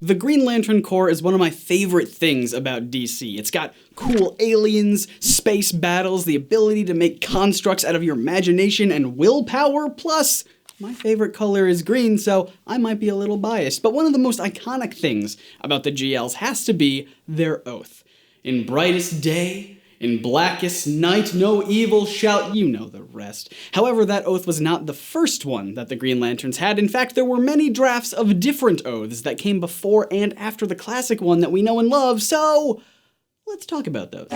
The Green Lantern Corps is one of my favorite things about DC. It's got cool aliens, space battles, the ability to make constructs out of your imagination and willpower, plus my favorite color is green, so I might be a little biased. But one of the most iconic things about the GLs has to be their oath. In brightest day, in blackest night, no evil shall... You know the rest. However, that oath was not the first one that the Green Lanterns had. In fact, there were many drafts of different oaths that came before and after the classic one that we know and love, so let's talk about those.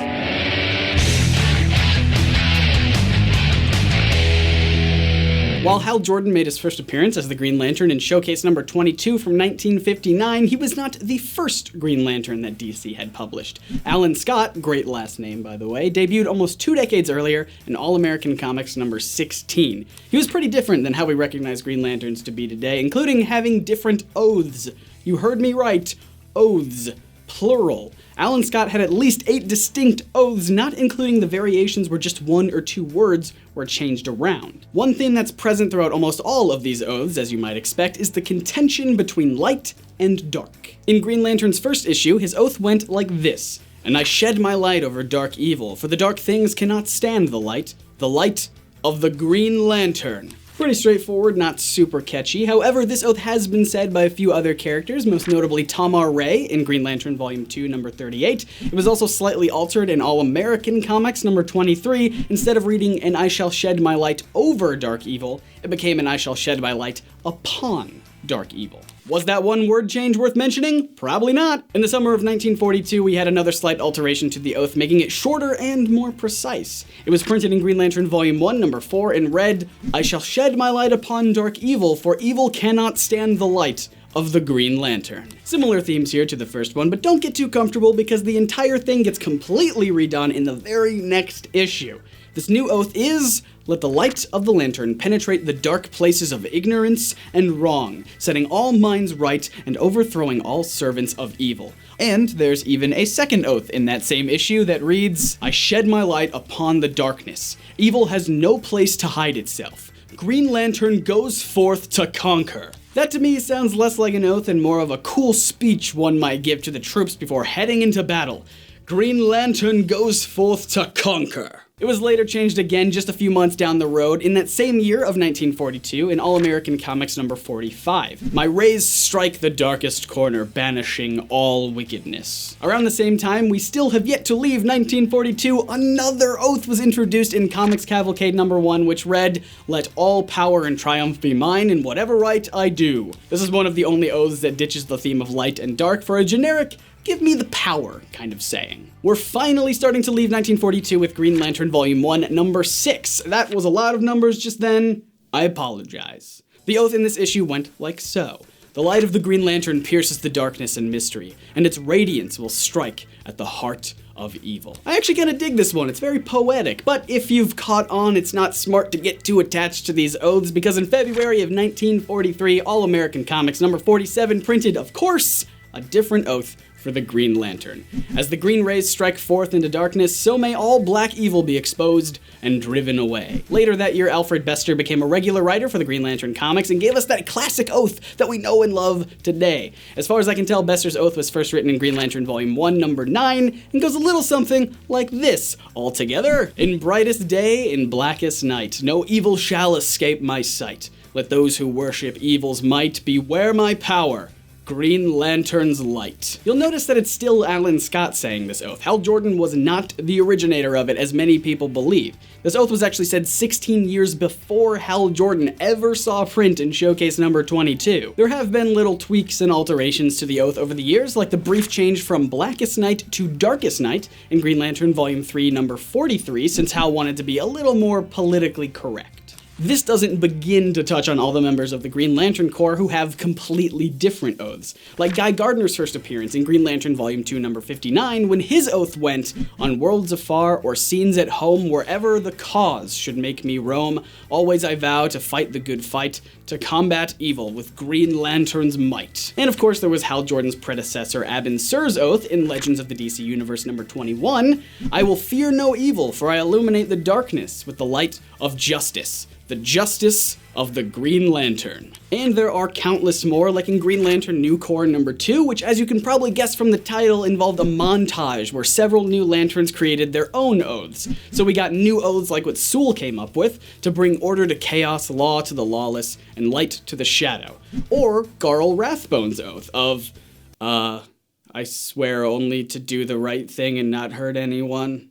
While Hal Jordan made his first appearance as the Green Lantern in Showcase number 22 from 1959, he was not the first Green Lantern that DC had published. Alan Scott, great last name by the way, debuted almost 2 decades earlier in All-American Comics number 16. He was pretty different than how we recognize Green Lanterns to be today, including having different oaths. You heard me right, oaths, plural. Alan Scott had at least 8 distinct oaths, not including the variations where just 1 or 2 words were changed around. One theme that's present throughout almost all of these oaths, as you might expect, is the contention between light and dark. In Green Lantern's first issue, his oath went like this: "And I shed my light over dark evil, for the dark things cannot stand the light of the Green Lantern." Pretty straightforward, not super catchy. However, this oath has been said by a few other characters, most notably Tamar Ray in Green Lantern Volume 2, number 38. It was also slightly altered in All-American Comics number 23. Instead of reading "and I shall shed my light over dark evil," it became "and I shall shed my light upon dark evil." Was that one word change worth mentioning? Probably not. In the summer of 1942, we had another slight alteration to the oath, making it shorter and more precise. It was printed in Green Lantern Volume 1, number 4, and read, "I shall shed my light upon dark evil, for evil cannot stand the light of the Green Lantern." Similar themes here to the first one, but don't get too comfortable because the entire thing gets completely redone in the very next issue. This new oath is, "Let the light of the lantern penetrate the dark places of ignorance and wrong, setting all minds right and overthrowing all servants of evil." And there's even a second oath in that same issue that reads, "I shed my light upon the darkness. Evil has no place to hide itself. Green Lantern goes forth to conquer." That to me sounds less like an oath and more of a cool speech one might give to the troops before heading into battle. Green Lantern goes forth to conquer. It was later changed again just a few months down the road in that same year of 1942 in All-American Comics number 45. "My rays strike the darkest corner, banishing all wickedness." Around the same time, we still have yet to leave 1942, another oath was introduced in Comics Cavalcade number 1, which read, "Let all power and triumph be mine in whatever right I do." This is one of the only oaths that ditches the theme of light and dark for a generic "give me the power" kind of saying. We're finally starting to leave 1942 with Green Lantern Volume 1, number 6. That was a lot of numbers just then. I apologize. The oath in this issue went like so. "The light of the Green Lantern pierces the darkness and mystery, and its radiance will strike at the heart of evil." I actually kind of dig this one. It's very poetic, but if you've caught on, it's not smart to get too attached to these oaths, because in February of 1943, All-American Comics number 47 printed, of course, a different oath for the Green Lantern. "As the green rays strike forth into darkness, so may all black evil be exposed and driven away." Later that year, Alfred Bester became a regular writer for the Green Lantern comics and gave us that classic oath that we know and love today. As far as I can tell, Bester's oath was first written in Green Lantern Volume 1, number 9, and goes a little something like this. All together, "In brightest day, in blackest night, no evil shall escape my sight. Let those who worship evil's might beware my power. Green Lantern's light." You'll notice that it's still Alan Scott saying this oath. Hal Jordan was not the originator of it, as many people believe. This oath was actually said 16 years before Hal Jordan ever saw print in Showcase number 22. There have been little tweaks and alterations to the oath over the years, like the brief change from Blackest Night to Darkest Night in Green Lantern Volume 3, number 43, since Hal wanted to be a little more politically correct. This doesn't begin to touch on all the members of the Green Lantern Corps who have completely different oaths, like Guy Gardner's first appearance in Green Lantern Volume 2, number 59, when his oath went, "On worlds afar or scenes at home, wherever the cause should make me roam, always I vow to fight the good fight, to combat evil with Green Lantern's might." And of course there was Hal Jordan's predecessor Abin Sur's oath in Legends of the DC Universe number 21, "I will fear no evil, for I illuminate the darkness with the light of justice. the justice of the Green Lantern. And there are countless more, like in Green Lantern New Corps number 2, which, as you can probably guess from the title, involved a montage where several new lanterns created their own oaths. So we got new oaths like what Sewell came up with, to bring order to chaos, law to the lawless, and light to the shadow. Or Garl Rathbone's oath of, I swear only to do the right thing and not hurt anyone.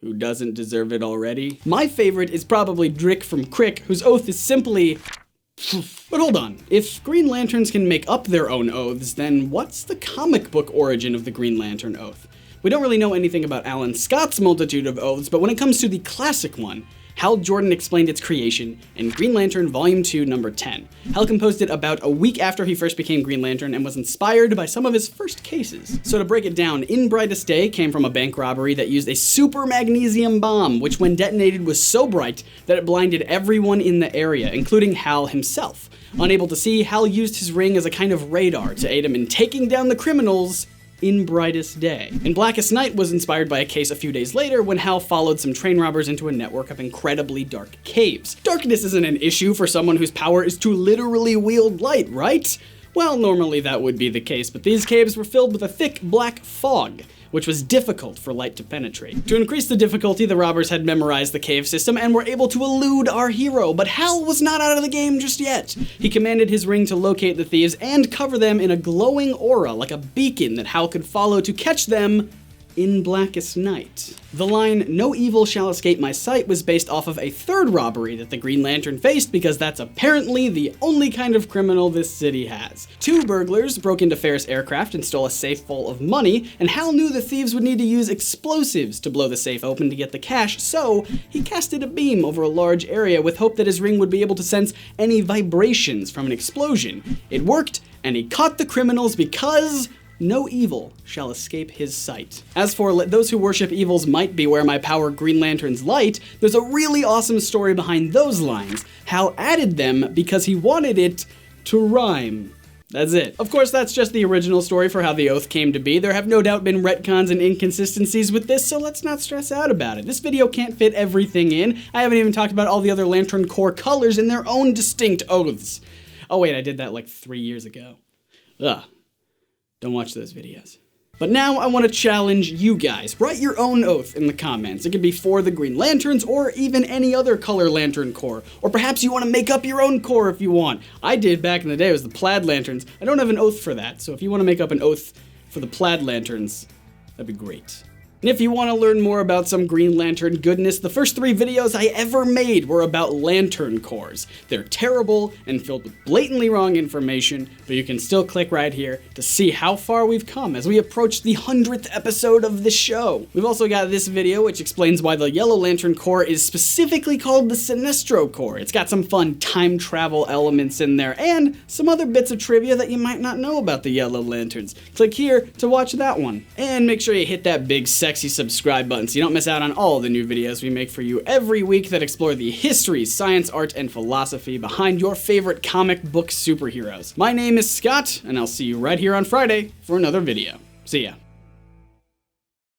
Who doesn't deserve it already? My favorite is probably Drick from Crick, whose oath is simply... But hold on, if Green Lanterns can make up their own oaths, then what's the comic book origin of the Green Lantern oath? We don't really know anything about Alan Scott's multitude of oaths, but when it comes to the classic one, Hal Jordan explained its creation in Green Lantern Volume 2, number 10. Hal composed it about a week after he first became Green Lantern and was inspired by some of his first cases. So to break it down, In Brightest Day came from a bank robbery that used a super magnesium bomb, which when detonated was so bright that it blinded everyone in the area, including Hal himself. Unable to see, Hal used his ring as a kind of radar to aid him in taking down the criminals in Brightest Day. And Blackest Night was inspired by a case a few days later when Hal followed some train robbers into a network of incredibly dark caves. Darkness isn't an issue for someone whose power is to literally wield light, right? Well, normally that would be the case, but these caves were filled with a thick black fog, which was difficult for light to penetrate. To increase the difficulty, the robbers had memorized the cave system and were able to elude our hero, but Hal was not out of the game just yet. He commanded his ring to locate the thieves and cover them in a glowing aura like a beacon that Hal could follow to catch them in Blackest Night. The line, "No evil shall escape my sight," was based off of a third robbery that the Green Lantern faced because that's apparently the only kind of criminal this city has. Two burglars broke into Ferris aircraft and stole a safe full of money, and Hal knew the thieves would need to use explosives to blow the safe open to get the cash, so he casted a beam over a large area with hope that his ring would be able to sense any vibrations from an explosion. It worked, and he caught the criminals because no evil shall escape his sight. As for let those who worship evils might beware my power, Green Lantern's light, there's a really awesome story behind those lines. Hal added them because he wanted it to rhyme. That's it. Of course, that's just the original story for how the oath came to be. There have no doubt been retcons and inconsistencies with this, so let's not stress out about it. This video can't fit everything in. I haven't even talked about all the other Lantern Corps colors and their own distinct oaths. Oh wait, I did that like 3 years ago. Ugh. Don't watch those videos. But now I want to challenge you guys. Write your own oath in the comments. It could be for the Green Lanterns or even any other color Lantern Corps. Or perhaps you want to make up your own corps if you want. I did back in the day. It was the Plaid Lanterns. I don't have an oath for that, so if you want to make up an oath for the Plaid Lanterns, that'd be great. And if you want to learn more about some Green Lantern goodness, the first 3 videos I ever made were about Lantern Corps. They're terrible and filled with blatantly wrong information, but you can still click right here to see how far we've come as we approach the 100th episode of the show. We've also got this video which explains why the Yellow Lantern Corps is specifically called the SINESTRO Corps. It's got some fun time travel elements in there and some other bits of trivia that you might not know about the Yellow Lanterns. Click here to watch that one. And make sure you hit that big sexy subscribe button so you don't miss out on all the new videos we make for you every week that explore the history, science, art, and philosophy behind your favorite comic book superheroes. My name is Scott, and I'll see you right here on Friday for another video. See ya.